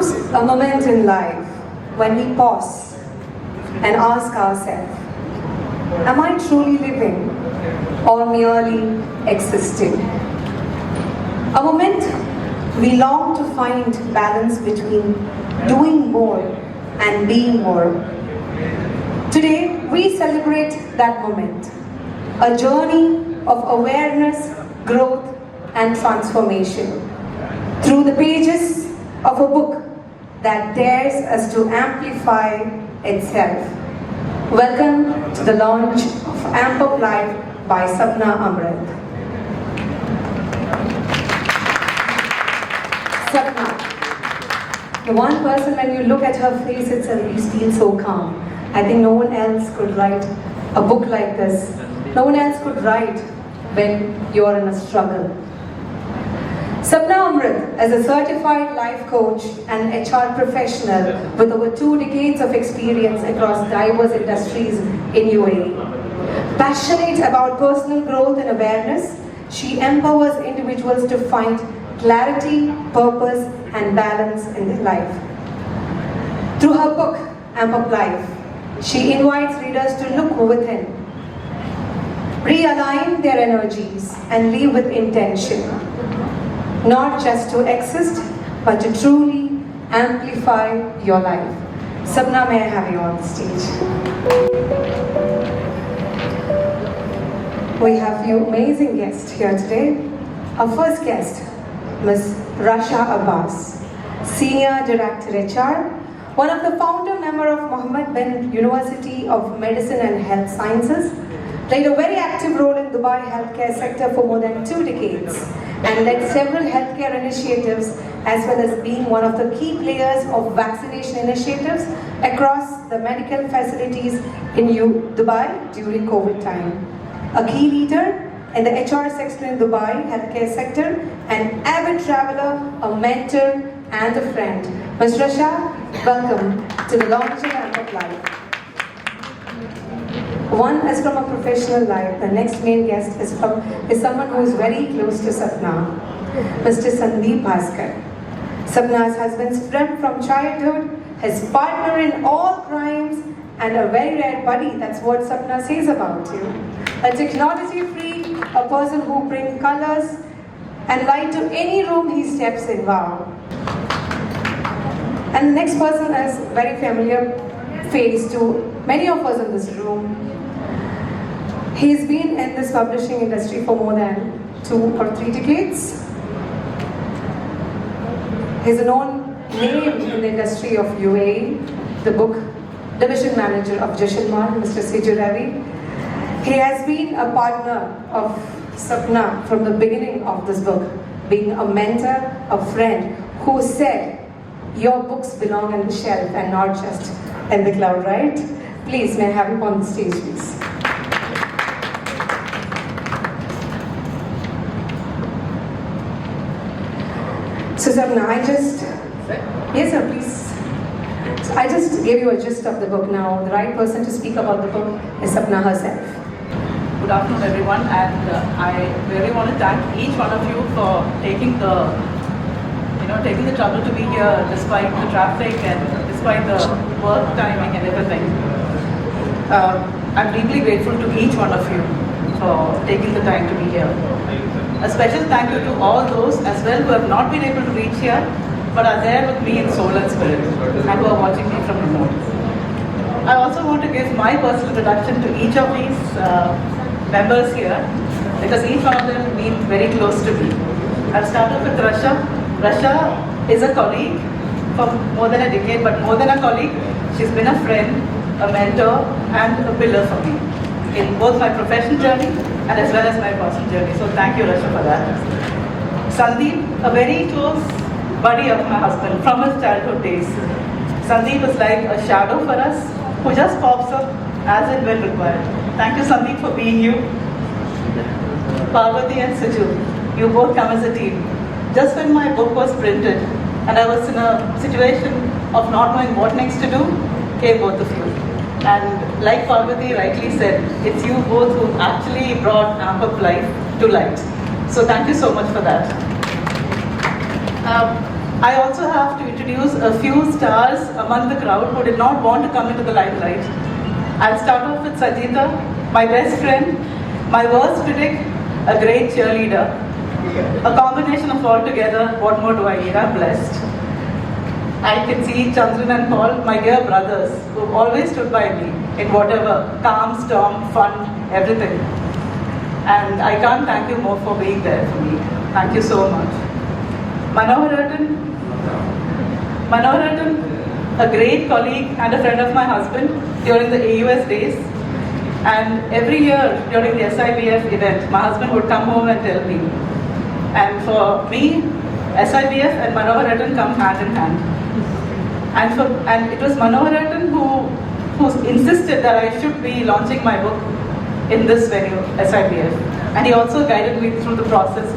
comes a moment in life when we pause and ask ourselves, am I truly living or merely existing? A moment we long to find balance between doing more and being more. Today we celebrate that moment, a journey of awareness, growth and transformation through the pages of a book that dares us to amplify itself. Welcome to the launch of Amp Up Life by SAPNA AMRITH. SAPNA, the one person when you look at her face itself, you feel so calm. I think no one else could write a book like this. No one else could write when you're in a struggle. SAPNA AMRITH is a certified life coach and HR professional with over 2 decades of experience across diverse industries in UAE. Passionate about personal growth and awareness, she empowers individuals to find clarity, purpose and balance in their life. Through her book, Amp Up Life, she invites readers to look within, realign their energies and live with intention. Not just to exist, but to truly amplify your life. SAPNA, may I have you on the stage? We have few amazing guests here today. Our first guest, Ms. Rasha Abbas, Senior Director HR, one of the founder member of Mohammed bin University of Medicine and Health Sciences, played a very active role in Dubai healthcare sector for more than 2 decades and led several healthcare initiatives as well as being one of the key players of vaccination initiatives across the medical facilities in Dubai during COVID time. A key leader in the HR sector in Dubai healthcare sector, an avid traveler, a mentor and a friend. Ms. Rasha, welcome to the launch of Amp Up Life. One is from a professional life. The next main guest is someone who is very close to SAPNA, Mr. Sandeep Bhaskar. SAPNA's husband's friend from childhood, his partner in all crimes, and a very rare buddy. That's what SAPNA says about you. A technology freak, a person who brings colors and light to any room he steps in. Wow. And the next person is very familiar face to many of us in this room. He's been in this publishing industry for more than 2 or 3 decades. He's a known name in the industry of UAE, the book division manager of Jashanmal, Mr. Siju Ravi. He has been a partner of SAPNA from the beginning of this book, being a mentor, a friend who said, your books belong on the shelf and not just in the cloud, right? Please, may I have you on the stage, please. So SAPNA, yes sir, please. So I just gave you a gist of the book now. The right person to speak about the book is SAPNA herself. Good afternoon everyone, and I really want to thank each one of you for taking the trouble to be here despite the traffic and despite the work timing and everything. I'm deeply grateful to each one of you for taking the time to be here. A special thank you to all those as well who have not been able to reach here but are there with me in soul and spirit and who are watching me from remote. I also want to give my personal introduction to each of these members here because each one of them has been very close to me. I'll start off with Rasha. Rasha is a colleague for more than a decade, but more than a colleague, she's been a friend, a mentor and a pillar for me in both my professional journey and as well as my personal journey. So thank you Rasha for that. Sandeep, a very close buddy of my husband from his childhood days. Sandeep is like a shadow for us who just pops up as and when required. Thank you Sandeep for being you. Parvati and Siju, you both come as a team. Just when my book was printed and I was in a situation of not knowing what next to do, came both of you. And like Parvati rightly said, it's you both who actually brought Amp Up Life to light. So thank you so much for that. I also have to introduce a few stars among the crowd who did not want to come into the limelight. I'll start off with Sajita, my best friend, my worst critic, a great cheerleader. A combination of all together, what more do I need? I'm blessed. I can see Chandran and Paul, my dear brothers, who always stood by me in whatever, calm, storm, fun, everything. And I can't thank you more for being there for me. Thank you so much. Manohar Rattan, a great colleague and a friend of my husband during the AUS days. And every year during the SIBF event, my husband would come home and tell me. And for me, SIBF and Manohar Rattan come hand in hand. And it was Manohar Rattan who insisted that I should be launching my book in this venue, SIBF. And he also guided me through the process.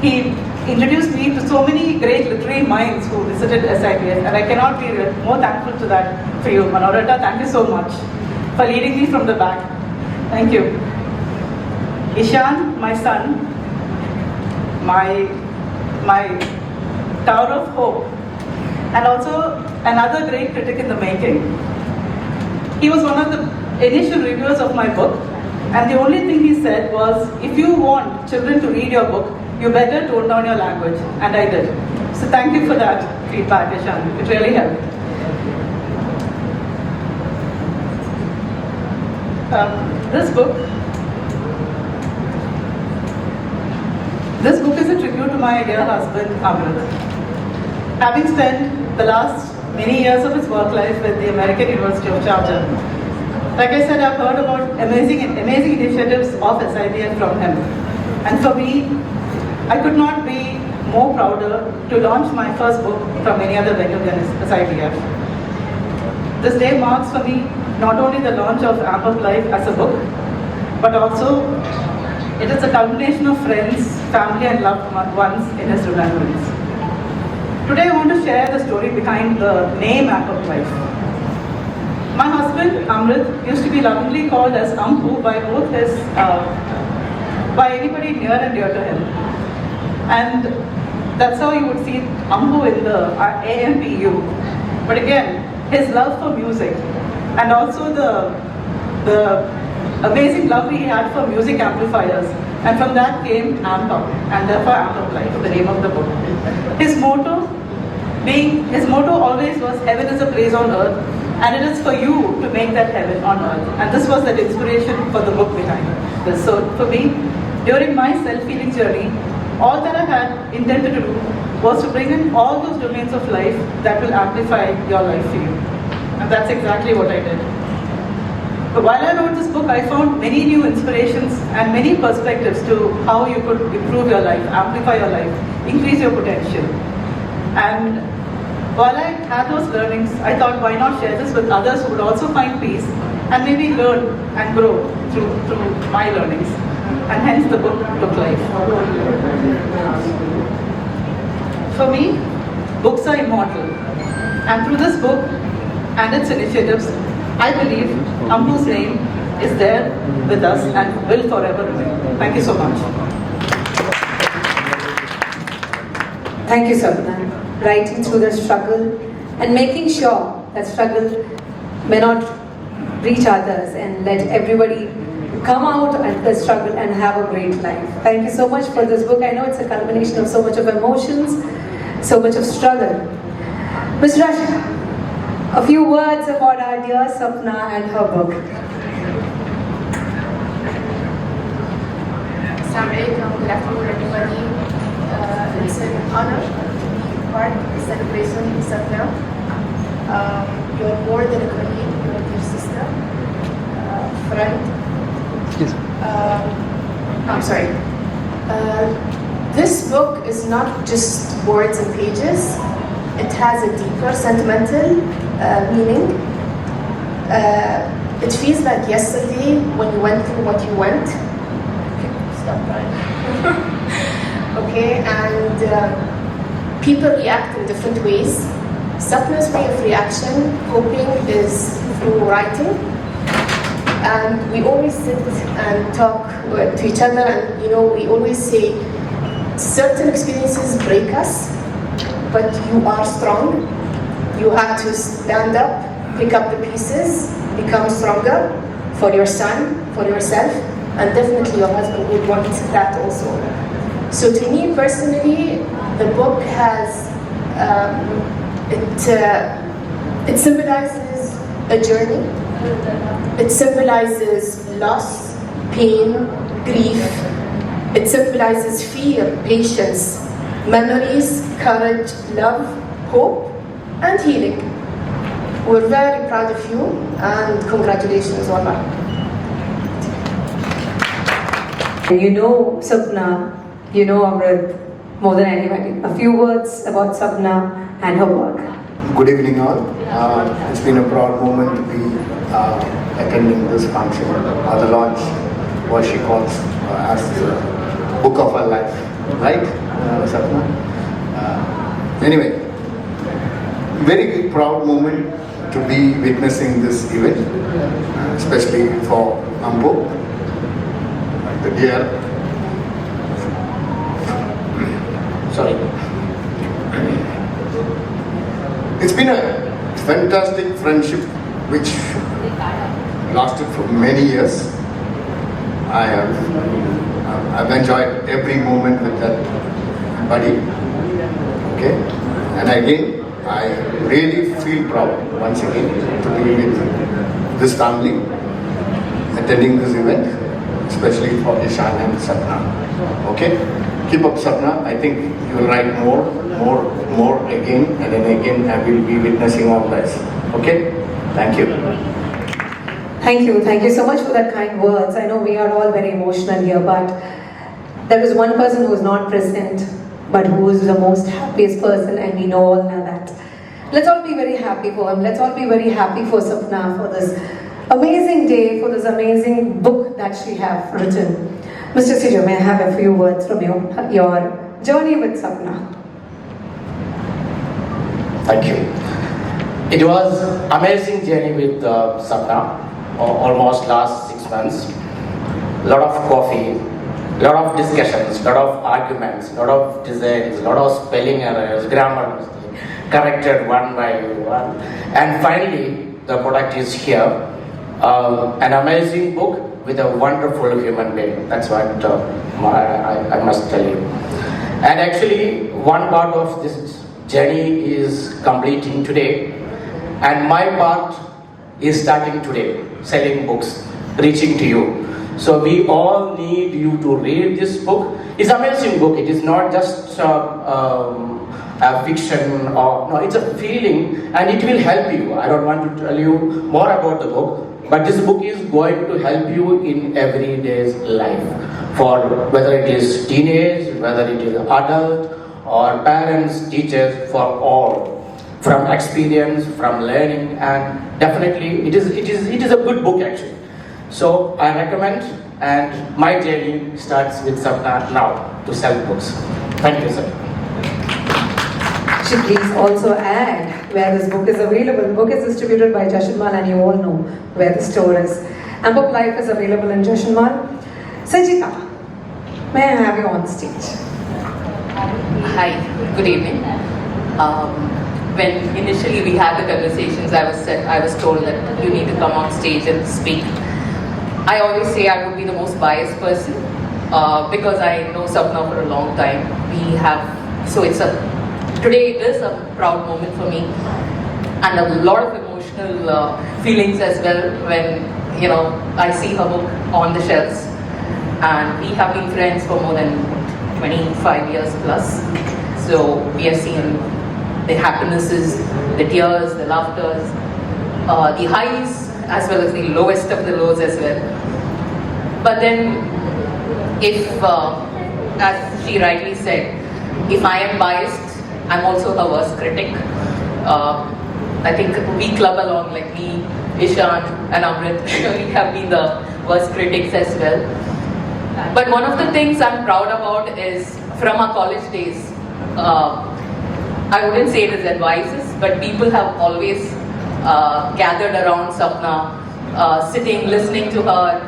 He introduced me to so many great literary minds who visited SIBF, and I cannot be more thankful to that for you, Manohar Rattan. Thank you so much for leading me from the back. Thank you. Ishan, my son, my tower of hope, and also another great critic in the making. He was one of the initial reviewers of my book, and the only thing he said was, if you want children to read your book, you better tone down your language, and I did. So thank you for that feedback, Ishan. It really helped. This book is a tribute to my dear husband, AMRITH. Having spent the last many years of his work life with the American University of Sharjah, like I said, I've heard about amazing initiatives of SIBF from him. And for me, I could not be more prouder to launch my first book from any other venue than SIBF. This day marks for me not only the launch of Amp Life as a book, but also it is a culmination of friends, family and loved ones in his remembrance. Today I want to share the story behind the name Amp Life. My husband, AMRITH, used to be lovingly called as Ampu by both his, by anybody near and dear to him. And that's how you would see Ampu in the AMPU. But again, his love for music and also the amazing love he had for music amplifiers. And from that came Amp Up, and therefore Amp Up Life, the name of the book. His motto always was, heaven is a place on earth, and it is for you to make that heaven on earth. And this was the inspiration for the book behind this. So for me, during my self-healing journey, all that I had intended to do was to bring in all those domains of life that will amplify your life for you. And that's exactly what I did. But while I wrote this book, I found many new inspirations and many perspectives to how you could improve your life, amplify your life, increase your potential. And while I had those learnings, I thought, why not share this with others who would also find peace and maybe learn and grow through my learnings. And hence the book Book Life. For me, books are immortal. And through this book and its initiatives, I believe Ampu's name is there with us and will forever remain. Thank you so much. Thank you, SAPNA. Writing through the struggle and making sure that struggle may not reach others and let everybody come out at the struggle and have a great life. Thank you so much for this book. I know it's a culmination of so much of emotions, so much of struggle. Ms. Rasha, a few words about our dear SAPNA and her book. Assalamu alaikum, good afternoon everybody. It's an honor to be part of the celebration of SAPNA. You're more than a colleague, you're a dear sister, friend. Excuse me. I'm sorry. This book is not just words and pages. It has a deeper sentimental meaning. It feels like yesterday when you went through what you went. Stop crying. Okay, and people react in different ways. SAPNA's way of reaction, coping, is through writing. And we always sit and talk to each other, and we always say certain experiences break us, but you are strong. You have to stand up, pick up the pieces, become stronger for your son, for yourself, and definitely your husband would want that also. So to me personally, the book has, it symbolizes a journey. It symbolizes loss, pain, grief. It symbolizes fear, patience, memories, courage, love, hope, and healing. We're very proud of you, and congratulations, Wallah. You know SAPNA, you know Amrith more than anybody. A few words about SAPNA and her work. Good evening all. It's been a proud moment to be attending this function, the launch, what she calls as the book of her life, right, Sapna? Anyway, very proud moment to be witnessing this event, especially for Ambo, the dear. Sorry. It's been a fantastic friendship which lasted for many years. I've enjoyed every moment with that buddy. Okay, and again, I really feel proud once again to be with this family, attending this event, especially for Ishan and Sapna. Okay, keep up Sapna. I think you will write more again, and then again I will be witnessing all this. Okay, thank you. Thank you so much for that kind words. I know we are all very emotional here, but there is one person who is not present, but who is the most happiest person, and we all know that. Let's all be very happy for him. Let's all be very happy for Sapna, for this amazing day, for this amazing book that she have written. Mr. Sijo, may I have a few words from you, your journey with Sapna? Thank you. It was amazing journey with Sapna, almost last 6 months. A lot of coffee, lot of discussions, lot of arguments, lot of designs, lot of spelling errors, grammar mistakes, corrected one by one. And finally, the product is here. An amazing book with a wonderful human being. That's what I must tell you. And actually, one part of this journey is completing today, and my part is starting today, selling books, reaching to you. So we all need you to read this book. It's an amazing book. It is not just a fiction, or no, it's a feeling, and it will help you. I don't want to tell you more about the book, but this book is going to help you in everyday's life, for whether it is teenage, whether it is adult, or parents, teachers, for all, from experience, from learning, and definitely it is a good book actually. So I recommend, and my journey starts with Sapna now to sell books. Thank you, sir. Should please also add where this book is available. The book is distributed by Jashanmal, and you all know where the store is. And book Life is available in Jashanmal. Sanjita, may I have you on stage? Hi, good evening. When initially we had the conversations, I was told that you need to come on stage and speak. I always say I would be the most biased person because I know Sapna for a long time. Today it is a proud moment for me, and a lot of emotional feelings as well when I see her book on the shelves. And we have been friends for more than 25 years plus. So we have seen the happinesses, the tears, the laughters, the highs as well as the lowest of the lows as well. But then if, as she rightly said, if I am biased, I'm also her worst critic. I think we club along, like me, Ishan and Amrith, we have been the worst critics as well. But one of the things I'm proud about is from our college days, I wouldn't say it is advices, but people have always gathered around Sapna, sitting, listening to her,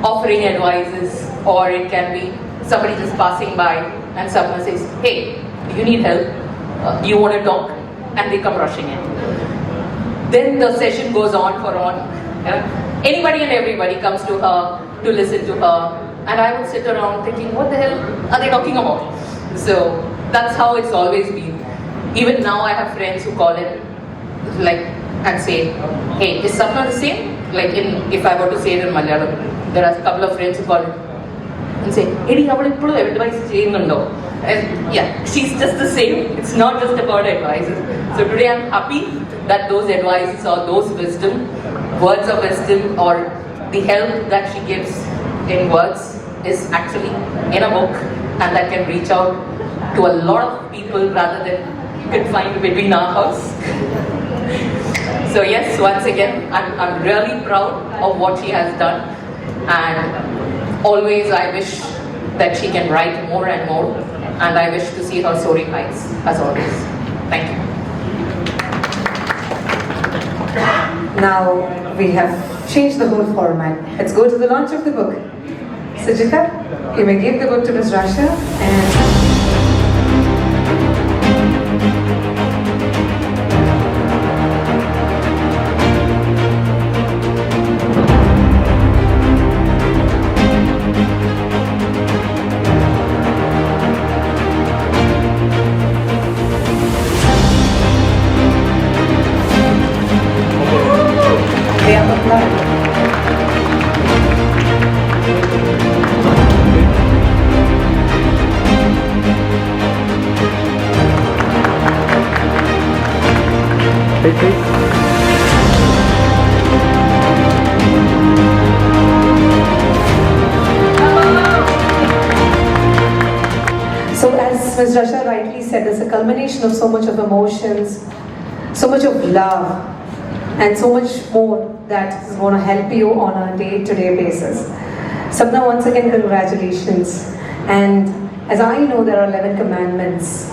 offering advices, or it can be somebody just passing by and Sapna says, hey, you need help, you want to talk, and they come rushing in. Then the session goes on for on. Anybody and everybody comes to her to listen to her, and I would sit around thinking, what the hell are they talking about? So that's how it's always been. Even now I have friends who call it, like, and say, hey, is SAPNA the same? Like, if I were to say it in Malayalam, there are a couple of friends who call it and say, Edi, advice cheyyunnunno? And yeah, she's just the same. It's not just about advices. So today I'm happy that those advices or those wisdom, words of wisdom, or the help that she gives in words is actually in a book, and that can reach out to a lot of people rather than confined between our house. So yes, once again, I'm really proud of what she has done, and always I wish that she can write more and more, and I wish to see her soaring heights as always. Thank you. Now we have changed the whole format. Let's go to the launch of the book. Sujita, you may give the book to Ms. Rasha and they are applied. So as Ms. Rasha rightly said, it's a culmination of so much of emotions, so much of love, and so much more that is going to help you on a day-to-day basis. SAPNA, once again, congratulations. And as I know, there are 11 commandments,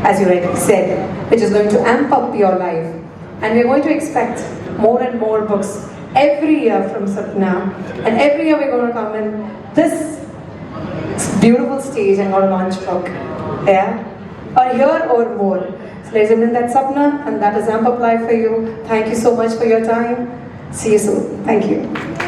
as you rightly said, which is going to amp up your life. And we're going to expect more and more books every year from SAPNA. And every year we're going to come in this beautiful stage and going to launch book. Yeah? Or here or more. So ladies and gentlemen, that's SAPNA, and that is amp up life for you. Thank you so much for your time. See you soon. Thank you.